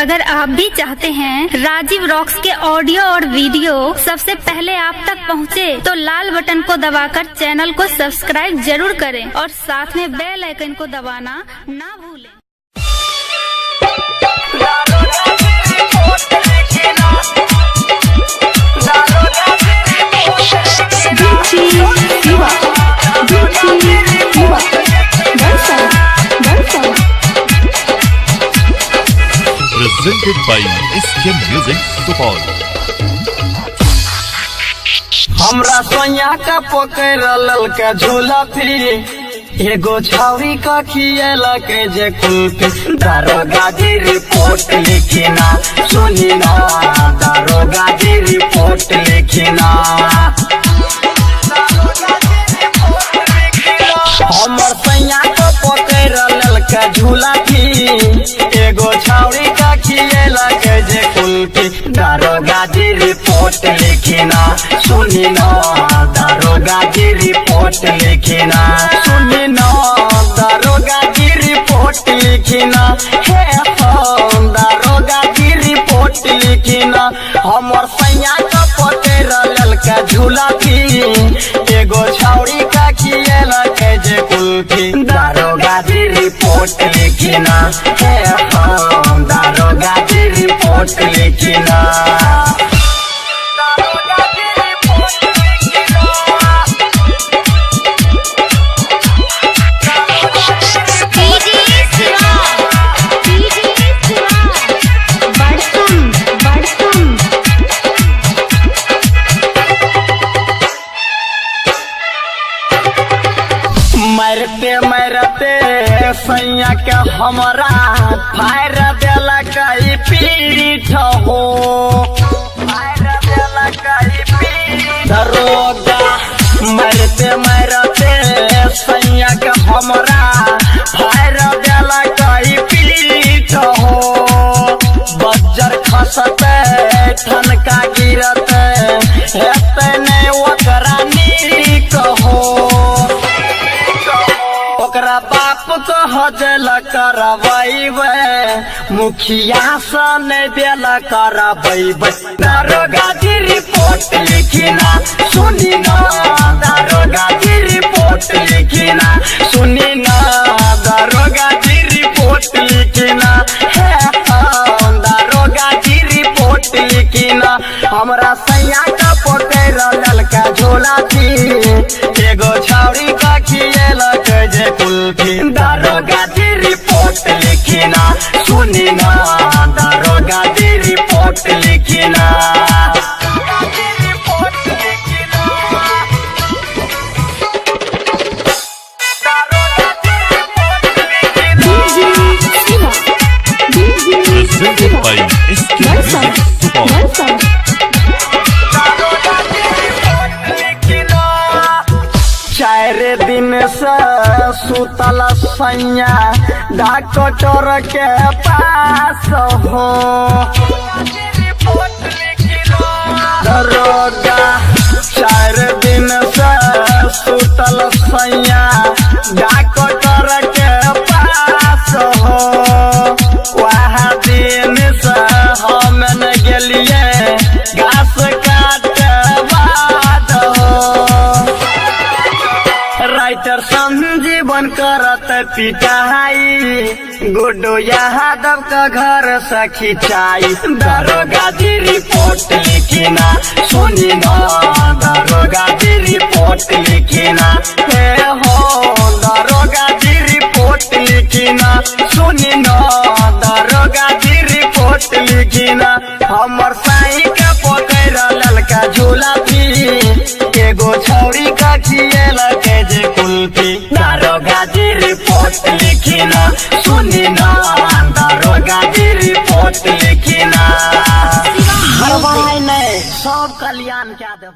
अगर आप भी चाहते हैं राजीव रॉक्स के ऑडियो और वीडियो सबसे पहले आप तक पहुंचे, तो लाल बटन को दबाकर चैनल को सब्सक्राइब जरूर करें और साथ में बेल आइकन को दबाना ना भूलें। Presented by SK Music Supal। हमरा सोया का पकड़ ललका झूला फिरी एगो छावरी का खियला के जे कुल्फी। दारोगा जी रिपोर्ट लिखिना सुनिना, दारोगा जी रिपोर्ट लिखिना। हमर सैया का पकड़ ललका झूला फिरी एगो छावरी का खियला के जे कुल्फी। दारोगा जी रिपोर्ट लिखिना सुनिना, दारोगा जी रिपोर्ट लिखिना सुनिना, दारोगा जी रिपोर्ट लिखिना। हे दारोगा जी रिपोर्ट लिखिना। हमर सैया का पकड़ ललका झूला थी एगो छौरी का खियला के जे कुल्फी। दारोगा जी रिपोर्ट लिखिना। हे दारोगा जी रिपोर्ट लिखिना। मरते मरते सैया के हमरा फायर देला कई पीठ हो, फायर देला कई पीठ। दारोगा मरते मरते सैया के हमरा फायर देला कई पीठ हो। बज्जर खसते ठनका गिरते हेते नहीं ओकरा नीक हो। ओकरा बाप को हजल करवाइबे, मुखिया से नहीं देला करवाइबे। दारोगा जी रिपोर्ट लिखिना सुनिना, दारोगा जी रिपोर्ट लिखिना सुनिना, दारोगा जी रिपोर्ट लिखिना। हे दारोगा जी रिपोर्ट लिखिना। हमरा सैया का पकड़ ललका झोला थी एगो छौरी का खियला के जे कुल्फी। दारोगा जी रिपोर्ट लिखिना सुनिना, दारोगा जी report लिखिना। Presented by SK Music Supal। चार दिन से सुतल सैया डॉक्टर के पास हो। दारोगा 4 दिन से सुतल सैया डॉक्टर के पास हो। वह दिन से हम न गेलिए घास काटे बाद हो। राइटर संजीवन करत पिटाई, गुड्डू यादव का घर से खिंचाई। दारोगा जी रिपोर्ट लिखिना सुनिना, दारोगा जी रिपोर्ट लिखिना। हे दारोगा जी रिपोर्ट लिखिना सुनिना, दारोगा जी रिपोर्ट लिखिना। हमर साई का पकड़ ललका झूला थी एगो छौरी का खियला के जे कुल्फी। दारोगा जी रिपोर्ट लिखिना सुनिना, दारोगा जी रिपोर्ट लिखिना। हर भाई नहीं सब कल्याण क्या देव।